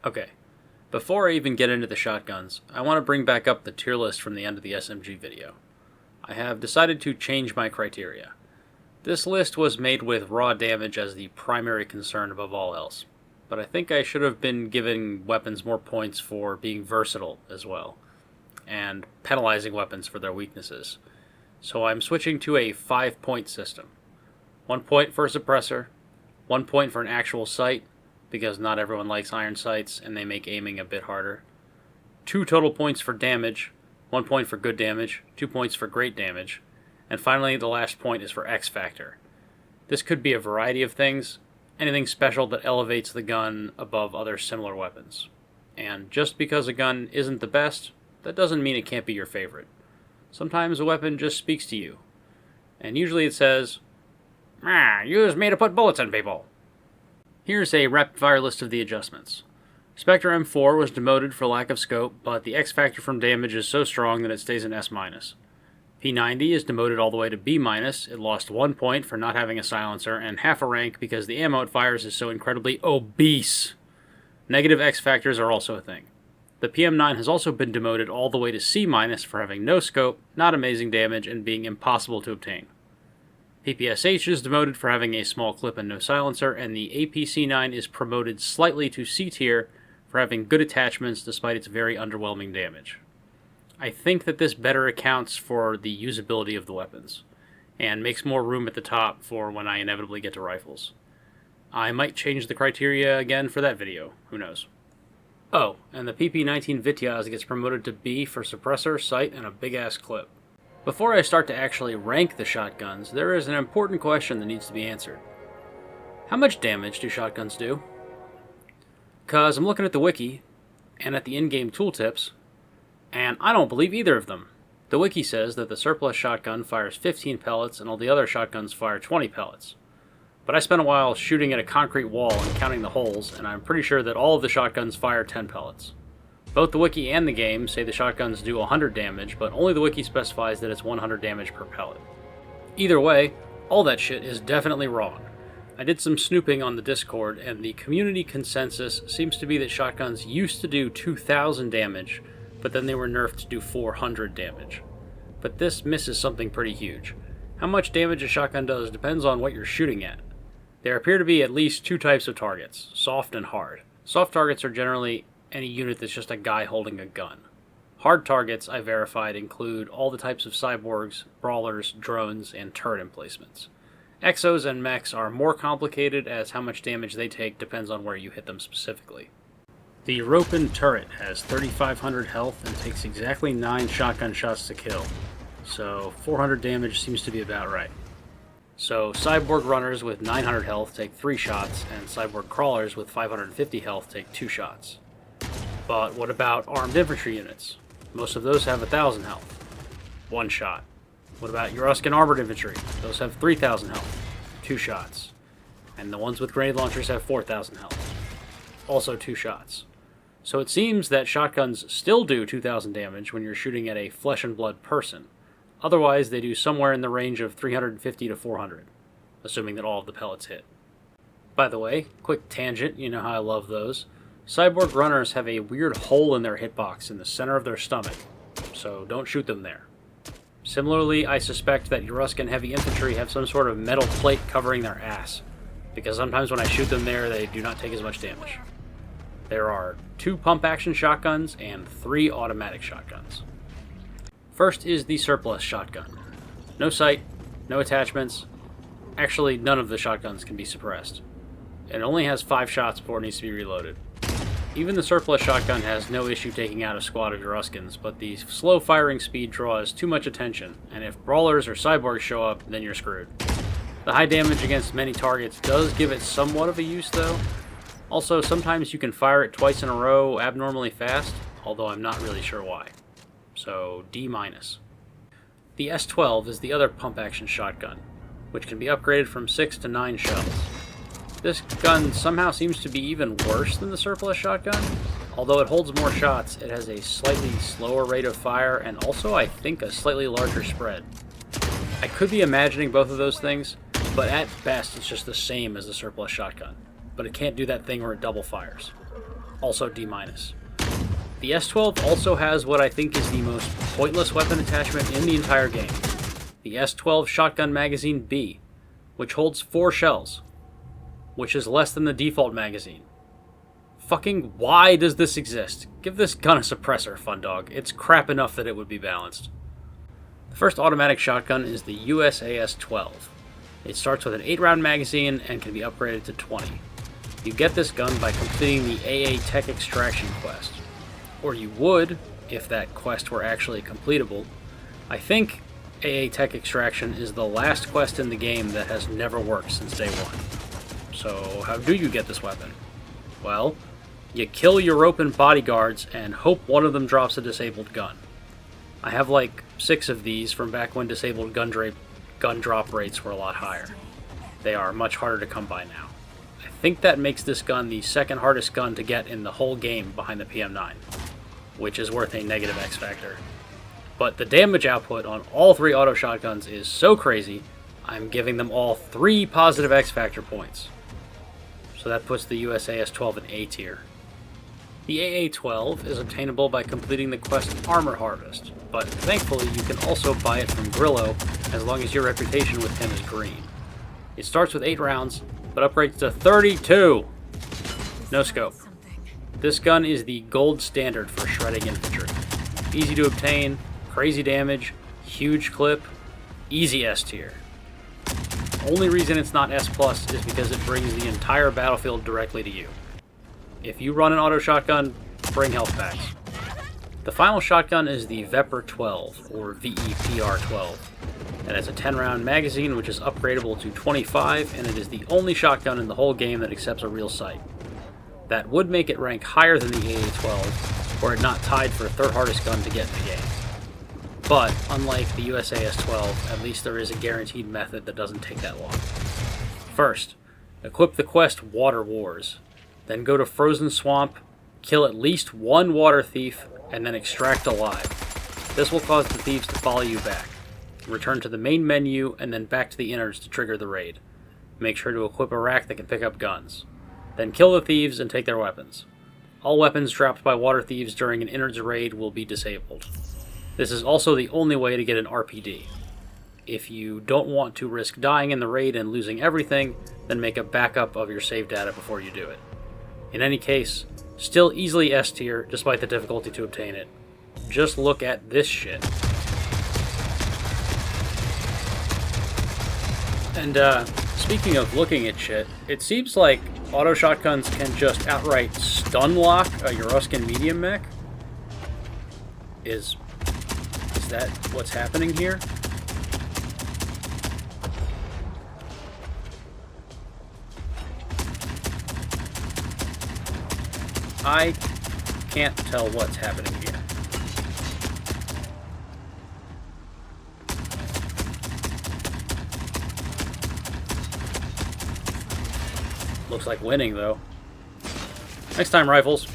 Okay, before I even get into the shotguns, I want to bring back up the tier list from the end of the SMG video. I have decided to change my criteria. This list was made with raw damage as the primary concern above all else, but I think I should have been giving weapons more points for being versatile as well, and penalizing weapons for their weaknesses. So I'm switching to a 5-point system. 1 point for a suppressor, 1 point for an actual sight, because not everyone likes iron sights and they make aiming a bit harder. 2 total points for damage, 1 point for good damage, 2 points for great damage, and finally the last point is for X Factor. This could be a variety of things, anything special that elevates the gun above other similar weapons. And just because a gun isn't the best, that doesn't mean it can't be your favorite. Sometimes a weapon just speaks to you, and usually it says, "Use me to put bullets in people." Here's a rapid-fire list of the adjustments. Spectre M4 was demoted for lack of scope, but the X factor from damage is so strong that it stays in S-. P90 is demoted all the way to B-. It lost 1 point for not having a silencer, and half a rank because the ammo it fires is so incredibly obese. Negative X factors are also a thing. The PM9 has also been demoted all the way to C- for having no scope, not amazing damage, and being impossible to obtain. PPSH is demoted for having a small clip and no silencer, and the APC9 is promoted slightly to C tier for having good attachments despite its very underwhelming damage. I think that this better accounts for the usability of the weapons, and makes more room at the top for when I inevitably get to rifles. I might change the criteria again for that video, who knows. Oh, and the PP19 Vityaz gets promoted to B for suppressor, sight, and a big-ass clip. Before I start to actually rank the shotguns, there is an important question that needs to be answered. How much damage do shotguns do? Because I'm looking at the wiki, and at the in-game tooltips, and I don't believe either of them. The wiki says that the surplus shotgun fires 15 pellets and all the other shotguns fire 20 pellets. But I spent a while shooting at a concrete wall and counting the holes, and I'm pretty sure that all of the shotguns fire 10 pellets. Both the wiki and the game say the shotguns do 100 damage, but only the wiki specifies that it's 100 damage per pellet. Either way, all that shit is definitely wrong. I did some snooping on the Discord, and the community consensus seems to be that shotguns used to do 2,000 damage, but then they were nerfed to do 400 damage. But this misses something pretty huge. How much damage a shotgun does depends on what you're shooting at. There appear to be at least 2 types of targets, soft and hard. Soft targets are generally any unit that's just a guy holding a gun. Hard targets, I verified, include all the types of cyborgs, brawlers, drones, and turret emplacements. Exos and mechs are more complicated, as how much damage they take depends on where you hit them specifically. The Ropen turret has 3,500 health and takes exactly 9 shotgun shots to kill, so 400 damage seems to be about right. So cyborg runners with 900 health take 3 shots, and cyborg crawlers with 550 health take 2 shots. But what about armed infantry units? Most of those have 1,000 health. 1 shot. What about Euruscan armored infantry? Those have 3,000 health. 2 shots. And the ones with grenade launchers have 4,000 health. Also 2 shots. So it seems that shotguns still do 2,000 damage when you're shooting at a flesh and blood person. Otherwise, they do somewhere in the range of 350 to 400, assuming that all of the pellets hit. By the way, quick tangent, you know how I love those. Cyborg runners have a weird hole in their hitbox in the center of their stomach, so don't shoot them there. Similarly, I suspect that Euruscan heavy infantry have some sort of metal plate covering their ass, because sometimes when I shoot them there, they do not take as much damage. There are 2 pump-action shotguns and 3 automatic shotguns. First is the surplus shotgun. No sight, no attachments. Actually, none of the shotguns can be suppressed. It only has 5 shots before it needs to be reloaded. Even the surplus shotgun has no issue taking out a squad of Euruscans, but the slow firing speed draws too much attention, and if brawlers or cyborgs show up, then you're screwed. The high damage against many targets does give it somewhat of a use though. Also, sometimes you can fire it twice in a row abnormally fast, although I'm not really sure why. So, D-. The S12 is the other pump-action shotgun, which can be upgraded from 6 to 9 shells. This gun somehow seems to be even worse than the surplus shotgun. Although it holds more shots, it has a slightly slower rate of fire and also, I think, a slightly larger spread. I could be imagining both of those things, but at best it's just the same as the surplus shotgun. But it can't do that thing where it double fires. also D-. The S12 also has what I think is the most pointless weapon attachment in the entire game. The S12 Shotgun Magazine B, which holds 4 shells, which is less than the default magazine. Fucking why does this exist? Give this gun a suppressor, Fundog. It's crap enough that it would be balanced. The first automatic shotgun is the USAS-12. It starts with an 8-round magazine and can be upgraded to 20. You get this gun by completing the AA Tech Extraction quest. Or you would, if that quest were actually completable. I think AA Tech Extraction is the last quest in the game that has never worked since day one. So how do you get this weapon? Well, you kill European bodyguards and hope one of them drops a disabled gun. I have like 6 of these from back when disabled gun drop rates were a lot higher. They are much harder to come by now. I think that makes this gun the second hardest gun to get in the whole game behind the PM9, which is worth a negative X factor. But the damage output on all 3 auto shotguns is so crazy, I'm giving them all 3 positive X factor points. So that puts the USAS-12 in A tier. The AA-12 is obtainable by completing the quest Armor Harvest, but thankfully you can also buy it from Grillo as long as your reputation with him is green. It starts with 8 rounds, but upgrades to 32! No scope. This gun is the gold standard for shredding infantry. Easy to obtain, crazy damage, huge clip, easy S tier. Only reason it's not S+ is because it brings the entire battlefield directly to you. If you run an auto shotgun, bring health packs. The final shotgun is the Vepr 12, or VEPR 12. It has a 10-round magazine which is upgradable to 25, and it is the only shotgun in the whole game that accepts a real sight. That would make it rank higher than the AA-12, were it not tied for 3rd hardest gun to get in the game. But, unlike the USAS-12, at least there is a guaranteed method that doesn't take that long. First, equip the quest Water Wars. Then go to Frozen Swamp, kill at least 1 water thief, and then extract alive. This will cause the thieves to follow you back. Return to the main menu, and then back to the innards to trigger the raid. Make sure to equip a rack that can pick up guns. Then kill the thieves and take their weapons. All weapons dropped by water thieves during an innards raid will be disabled. This is also the only way to get an RPD. If you don't want to risk dying in the raid and losing everything, then make a backup of your save data before you do it. In any case, still easily S tier despite the difficulty to obtain it. Just look at this shit. And speaking of looking at shit, it seems like auto shotguns can just outright stun lock a Euroskin medium mech. Is that what's happening here? I can't tell what's happening here. Looks like winning, though. Next time, Rifles.